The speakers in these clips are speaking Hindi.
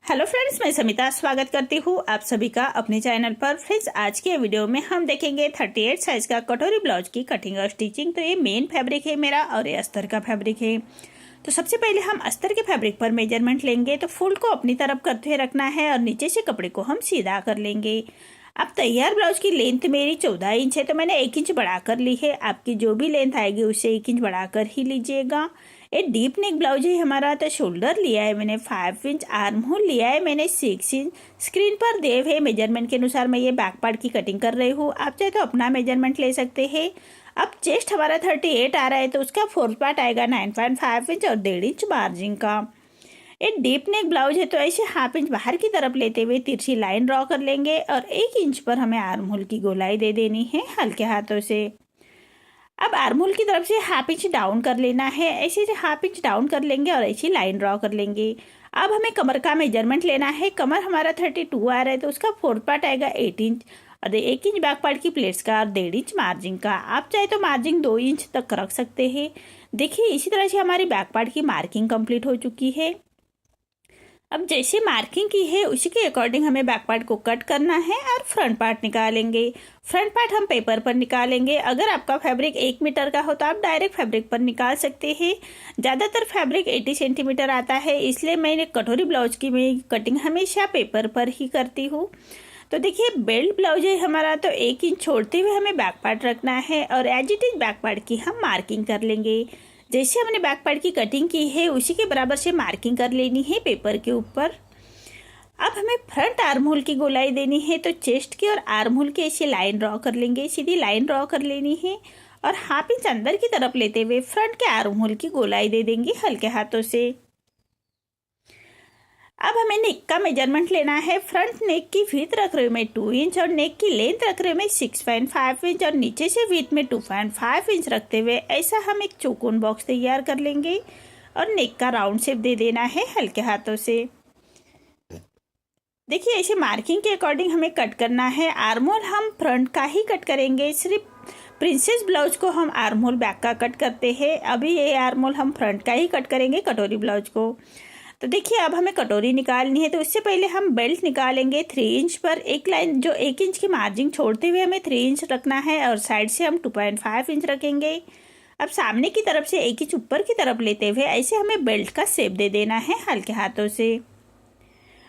हेलो फ्रेंड्स, मैं समिता स्वागत करती हूँ आप सभी का अपने चैनल पर। फ्रेंड्स, आज के वीडियो में हम देखेंगे 38 साइज का कटोरी ब्लाउज की कटिंग और स्टिचिंग। तो ये मेन फैब्रिक है मेरा और ये अस्तर का फैब्रिक है। तो सबसे पहले हम अस्तर के फैब्रिक पर मेजरमेंट लेंगे। तो फुल को अपनी तरफ करते हुए रखना है और नीचे से कपड़े को हम सीधा कर लेंगे। अब तैयार ब्लाउज की लेंथ मेरी 14 इंच है, तो मैंने 1 इंच बढ़ा कर ली है। आपकी जो भी लेंथ आएगी उससे 1 इंच बढ़ा कर ही लीजिएगा। ये डीप नेक ब्लाउज है हमारा। तो शोल्डर लिया है मैंने 5 इंच, आर्म होल लिया है मैंने 6 इंच। स्क्रीन पर दिए हुए मेजरमेंट के अनुसार मैं ये बैक पार्ट की कटिंग कर रही हूँ। आप चाहे तो अपना मेजरमेंट ले सकते हैं। अब चेस्ट हमारा 38 आ रहा है, तो उसका फोर्थ पार्ट आएगा 9.5 इंच और 1.5 इंच मार्जिन का। ये डीप नेक ब्लाउज है, तो ऐसे हाफ इंच बाहर की तरफ लेते हुए तिरछी लाइन ड्रॉ कर लेंगे और 1 इंच पर हमें आर्म होल की गोलाई दे देनी है हल्के हाथों से। अब आर्म होल की तरफ से हाफ इंच डाउन कर लेना है। ऐसे हाफ इंच डाउन कर लेंगे और ऐसी लाइन ड्रॉ कर लेंगे। अब हमें कमर का मेजरमेंट लेना है। कमर हमारा 32 आ रहा है, तो उसका फोर्थ पार्ट आएगा 8 इंच और 1 इंच बैक पार्ट की प्लेट्स का और 1.5 इंच मार्जिन का। आप चाहे तो मार्जिन 2 इंच तक रख सकते हैं। देखिए, इसी तरह से हमारी बैक पार्ट की मार्किंग कंप्लीट हो चुकी है। अब जैसे मार्किंग की है उसी के अकॉर्डिंग हमें बैक पार्ट को कट करना है और फ्रंट पार्ट निकालेंगे। फ्रंट पार्ट हम पेपर पर निकालेंगे। अगर आपका फैब्रिक 1 मीटर का हो तो आप डायरेक्ट फैब्रिक पर निकाल सकते हैं। ज़्यादातर फैब्रिक 80 सेंटीमीटर आता है, इसलिए मैंने कटोरी ब्लाउज की मैं कटिंग हमेशा पेपर पर ही करती हूँ। तो देखिए, बेल्ट ब्लाउज है हमारा, तो 1 इंच छोड़ते हुए हमें बैक पार्ट रखना है और as it is back part की हम मार्किंग कर लेंगे। जैसे हमने बैक पार्ट की कटिंग की है उसी के बराबर से मार्किंग कर लेनी है पेपर के ऊपर। अब हमें फ्रंट आर्म होल की गोलाई देनी है, तो चेस्ट की और आर्म होल की ऐसी लाइन ड्रॉ कर लेंगे। सीधी लाइन ड्रॉ कर लेनी है और हाफ इंच अंदर की तरफ लेते हुए फ्रंट के आर्म होल की गोलाई दे देंगे हल्के हाथों से। अब हमें नेक का मेजरमेंट लेना है। फ्रंट नेक की विड्थ रख रही हूँ मैं 2 इंच और नेक की लेंथ रख रही हूँ मैं 6.5 इंच और नीचे से विड्थ में 2.5 इंच रखते हुए ऐसा हम एक चौकोन बॉक्स तैयार कर लेंगे और नेक का राउंड शेप दे देना है हल्के हाथों से। देखिए, ऐसे मार्किंग के अकॉर्डिंग हमें कट करना है। आर्म होल हम फ्रंट का ही कट करेंगे। सिर्फ प्रिंसेस ब्लाउज को हम आर्म होल बैक का कट करते हैं। अभी ये आर्म होल हम फ्रंट का ही कट करेंगे कटोरी ब्लाउज को। तो देखिए, अब हमें कटोरी निकालनी है, तो उससे पहले हम बेल्ट निकालेंगे। 3 इंच पर एक लाइन जो 1 इंच की मार्जिन छोड़ते हुए हमें 3 इंच रखना है और साइड से हम 2.5 इंच रखेंगे। अब सामने की तरफ से 1 इंच ऊपर की तरफ लेते हुए ऐसे हमें बेल्ट का शेप दे देना है हल्के हाथों से।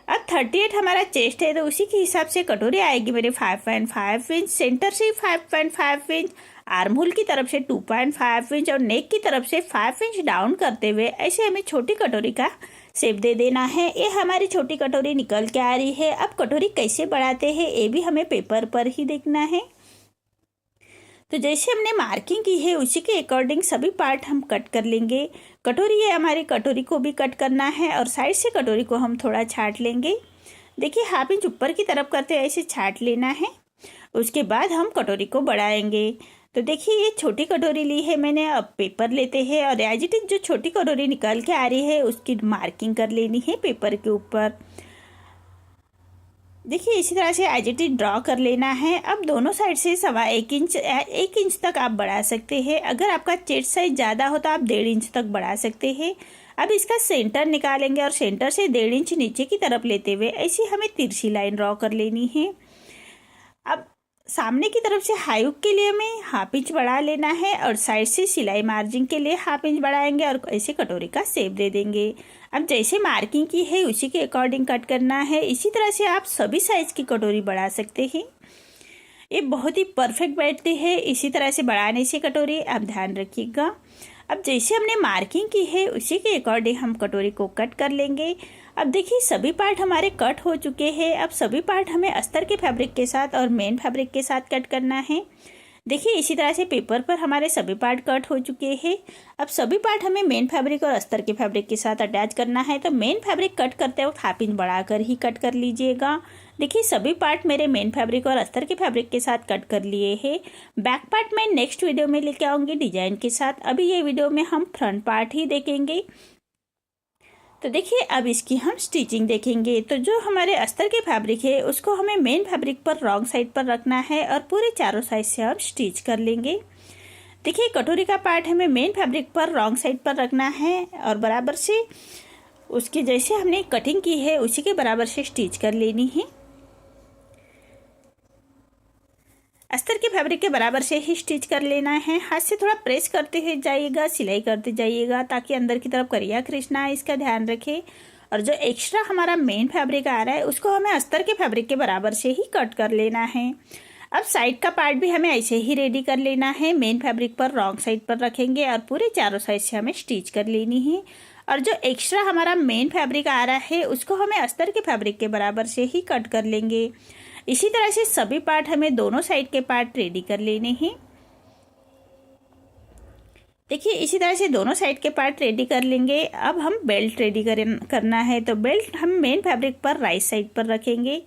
अब 38 हमारा चेस्ट है, तो उसी के हिसाब से कटोरी आएगी मेरे 5.5 इंच, सेंटर से 5.5 इंच, आर्म होल की तरफ से 2.5 इंच और नेक की तरफ से 5 इंच डाउन करते हुए ऐसे हमें छोटी कटोरी का शेप दे देना है। ये हमारी छोटी कटोरी निकल के आ रही है। अब कटोरी कैसे बढ़ाते हैं ये भी हमें पेपर पर ही देखना है। तो जैसे हमने मार्किंग की है उसी के अकॉर्डिंग सभी पार्ट हम कट कर लेंगे। कटोरी है हमारी, कटोरी को भी कट करना है और साइड से कटोरी को हम थोड़ा छाट लेंगे। देखिए, हाफ इंच ऊपर की तरफ करते हुए ऐसे छाट लेना है। उसके बाद हम कटोरी को बढ़ाएंगे। तो देखिए, ये छोटी कटोरी ली है मैंने। अब पेपर लेते हैं और एज इट इज जो छोटी कटोरी निकल के आ रही है उसकी मार्किंग कर लेनी है पेपर के ऊपर। देखिए, इसी तरह से एज इट इज ड्रॉ कर लेना है। अब दोनों साइड से 1 इंच तक आप बढ़ा सकते हैं। अगर आपका चेस्ट साइज ज़्यादा हो तो आप 1.5 इंच तक बढ़ा सकते हैं। अब इसका सेंटर निकालेंगे और सेंटर से 1.5 इंच नीचे की तरफ लेते हुए ऐसी हमें तिरछी लाइन ड्रॉ कर लेनी है। अब सामने की तरफ से हाई हुक के लिए हमें हाफ इंच बढ़ा लेना है और साइड से सिलाई मार्जिन के लिए हाफ इंच बढ़ाएंगे और ऐसे कटोरी का शेप दे देंगे। अब जैसे मार्किंग की है उसी के अकॉर्डिंग कट करना है। इसी तरह से आप सभी साइज की कटोरी बढ़ा सकते हैं। ये बहुत ही परफेक्ट बैठती है। इसी तरह से बढ़ाने से कटोरी आप ध्यान रखिएगा। अब जैसे हमने मार्किंग की है उसी के अकॉर्डिंग हम कटोरी को कट कर लेंगे। अब देखिए, सभी पार्ट हमारे कट हो चुके हैं। अब सभी पार्ट हमें अस्तर के फैब्रिक के साथ और मेन फैब्रिक के साथ कट करना है। देखिए, इसी तरह से पेपर पर हमारे सभी पार्ट कट हो चुके हैं। अब सभी पार्ट हमें मेन फैब्रिक और अस्तर के फैब्रिक के साथ अटैच करना है। तो मेन फैब्रिक कट करते वक्त हाफ इंच बढ़ाकर ही कट कर लीजिएगा। देखिए, सभी पार्ट मेरे मेन फैब्रिक और अस्तर के फैब्रिक के साथ कट कर लिए हैं। बैक पार्ट मैं नेक्स्ट वीडियो में लेके आऊँगी डिजाइन के साथ। अभी ये वीडियो में हम फ्रंट पार्ट ही देखेंगे। तो देखिए, अब इसकी हम स्टिचिंग देखेंगे। तो जो हमारे अस्तर के फैब्रिक है उसको हमें मेन फैब्रिक पर रॉन्ग साइड पर रखना है और पूरे चारों साइड से हम स्टिच कर लेंगे। देखिए, कटोरी का पार्ट हमें मेन फैब्रिक पर रॉन्ग साइड पर रखना है और बराबर से उसकी जैसे हमने कटिंग की है उसी के बराबर से स्टिच कर लेनी है। अस्तर के फैब्रिक के बराबर से ही स्टिच कर लेना है। हाथ से थोड़ा प्रेस करते हुए जाइएगा, सिलाई करते जाइएगा ताकि अंदर की तरफ करिया क्रिश ना आए, इसका ध्यान रखें। और जो एक्स्ट्रा हमारा मेन फैब्रिक आ रहा है उसको हमें अस्तर के फैब्रिक के बराबर से ही कट कर लेना है। अब साइड का पार्ट भी हमें ऐसे ही रेडी कर लेना है। मेन फैब्रिक पर रॉन्ग साइड पर रखेंगे और पूरे चारों साइड से हमें स्टिच कर लेनी है। और जो एक्स्ट्रा हमारा मेन फैब्रिक आ रहा है उसको हमें अस्तर के फैब्रिक के बराबर से ही कट कर लेंगे। इसी तरह से सभी पार्ट हमें दोनों साइड के पार्ट रेडी कर लेने हैं। देखिए इसी तरह से दोनों साइड के पार्ट रेडी कर लेंगे। अब हम बेल्ट रेडी करना है, तो बेल्ट हम मेन फैब्रिक पर राइट साइड पर रखेंगे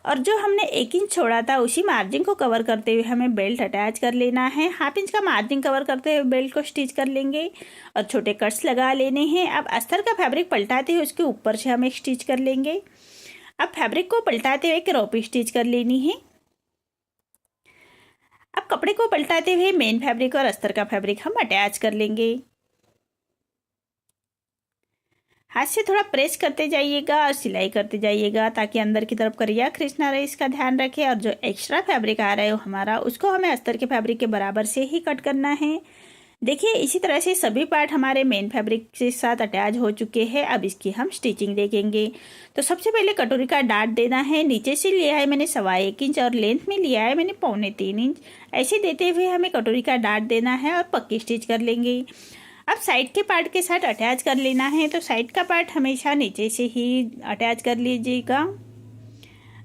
और जो हमने 1 इंच छोड़ा था उसी मार्जिन को कवर करते हुए हमें बेल्ट अटैच कर लेना है। 1/2 इंच का मार्जिन कवर करते हुए बेल्ट को स्टिच कर लेंगे और छोटे कट्स लगा लेने हैं। अब अस्तर का फैब्रिक पलटाते हुए उसके ऊपर से हम एक स्टिच कर लेंगे। अब फैब्रिक को पलटाते हुए क्रॉप स्टिच कर लेनी है। अब कपड़े को पलटाते हुए मेन फैब्रिक और अस्तर का फैब्रिक हम अटैच कर लेंगे। हाथ से थोड़ा प्रेस करते जाइएगा और सिलाई करते जाइएगा ताकि अंदर की तरफ करिया क्रिश ना रहे, इसका ध्यान रखें। और जो एक्स्ट्रा फैब्रिक आ रहा है हमारा उसको हमें अस्तर के फैब्रिक के बराबर से ही कट करना है। देखिए इसी तरह से सभी पार्ट हमारे मेन फैब्रिक के साथ अटैच हो चुके हैं। अब इसकी हम स्टिचिंग देखेंगे। तो सबसे पहले कटोरी का डाट देना है। नीचे से लिया है मैंने 1.25 इंच और लेंथ में लिया है मैंने 2.25 इंच। ऐसे देते हुए हमें कटोरी का डाट देना है और पक्की स्टिच कर लेंगे। अब साइड के पार्ट के साथ अटैच कर लेना है, तो साइड का पार्ट हमेशा नीचे से ही अटैच कर लीजिएगा।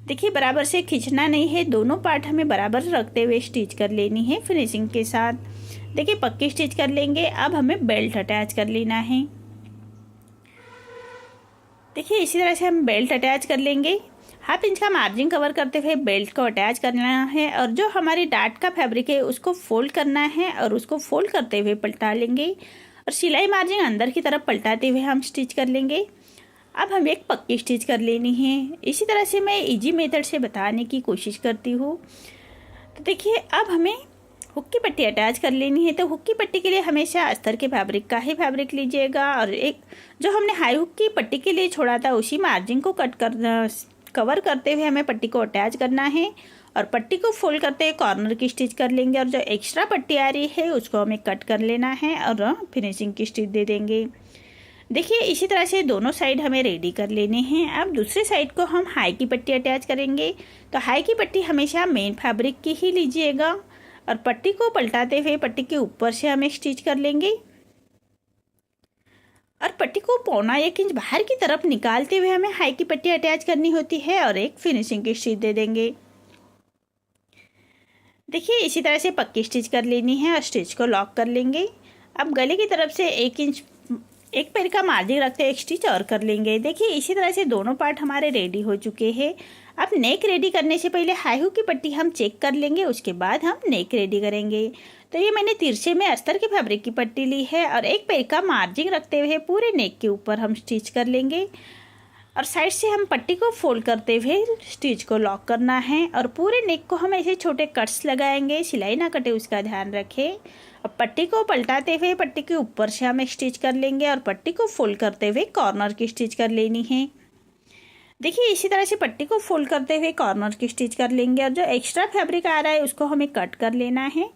देखिए बराबर से खींचना नहीं है, दोनों पार्ट हमें बराबर रखते हुए स्टिच कर लेनी है फिनिशिंग के साथ। देखिए पक्की स्टिच कर लेंगे। अब हमें बेल्ट अटैच कर लेना है। देखिए इसी तरह से हम बेल्ट अटैच कर लेंगे। 1/2 इंच का मार्जिन कवर करते हुए बेल्ट को अटैच करना है और जो हमारी डाट का फैब्रिक है उसको फोल्ड करना है और उसको फोल्ड करते हुए पलटा लेंगे और सिलाई मार्जिन अंदर की तरफ पलटाते हुए हम स्टिच कर लेंगे। अब हमें एक पक्की स्टिच कर लेनी है। इसी तरह से मैं इजी मेथड से बताने की कोशिश करती हूँ। तो देखिए अब हमें हुक की पट्टी अटैच कर लेनी है। तो हुक की पट्टी के लिए हमेशा अस्तर के फैब्रिक का ही फैब्रिक लीजिएगा और एक जो हमने हाई हुक की पट्टी के लिए छोड़ा था उसी मार्जिन को कवर करते हुए हमें पट्टी को अटैच करना है और पट्टी को फोल्ड करते हुए कॉर्नर की स्टिच कर लेंगे और जो एक्स्ट्रा पट्टी आ रही है उसको हमें कट कर लेना है और फिनिशिंग की स्टिच दे देंगे। देखिए इसी तरह से दोनों साइड हमें रेडी कर लेने हैं। अब दूसरे साइड को हम हाई की पट्टी अटैच करेंगे। तो हाई की पट्टी हमेशा मेन फैब्रिक की ही लीजिएगा और पट्टी को पलटाते हुए पट्टी के ऊपर से हमें स्टिच कर लेंगे और पट्टी को 1.25 इंच बाहर की तरफ निकालते हुए हमें हाई की पट्टी अटैच करनी होती है और एक फिनिशिंग की स्टिच दे देंगे। देखिए इसी तरह से पक्की स्टिच कर लेनी है और स्टिच को लॉक कर लेंगे। अब गले की तरफ से 1 इंच एक पैर का मार्जिन रखते एक स्टिच और कर लेंगे। देखिए इसी तरह से दोनों पार्ट हमारे रेडी हो चुके हैं। अब नेक रेडी करने से पहले हाई हुक की पट्टी हम चेक कर लेंगे, उसके बाद हम नेक रेडी करेंगे। तो ये मैंने तिरछे में अस्तर के फैब्रिक की पट्टी ली है और एक पैर का मार्जिन रखते हुए पूरे नेक के ऊपर हम स्टिच कर लेंगे और साइड से हम पट्टी को फोल्ड करते हुए स्टिच को लॉक करना है और पूरे नेक को हम ऐसे छोटे कट्स लगाएंगे, सिलाई ना कटे उसका ध्यान रखें। अब पट्टी को पलटाते हुए पट्टी के ऊपर से हम स्टिच कर लेंगे और पट्टी को फोल्ड करते हुए कॉर्नर की स्टिच कर लेनी है। देखिए इसी तरह से पट्टी को फोल्ड करते हुए कॉर्नर की स्टिच कर लेंगे और जो एक्स्ट्रा फैब्रिक आ रहा है उसको हमें कट कर लेना है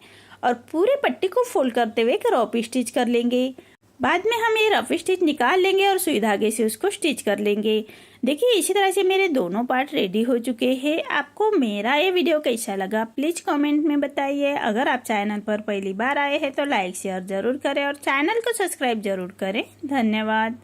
और पूरे पट्टी को फोल्ड करते हुए क्रॉप स्टिच कर लेंगे। बाद में हम ये रफ स्टिच निकाल लेंगे और सुई धागे से उसको स्टिच कर लेंगे। देखिए इसी तरह से मेरे दोनों पार्ट रेडी हो चुके हैं। आपको मेरा ये वीडियो कैसा लगा प्लीज़ कमेंट में बताइए। अगर आप चैनल पर पहली बार आए हैं तो लाइक शेयर ज़रूर करें और चैनल को सब्सक्राइब ज़रूर करें। धन्यवाद।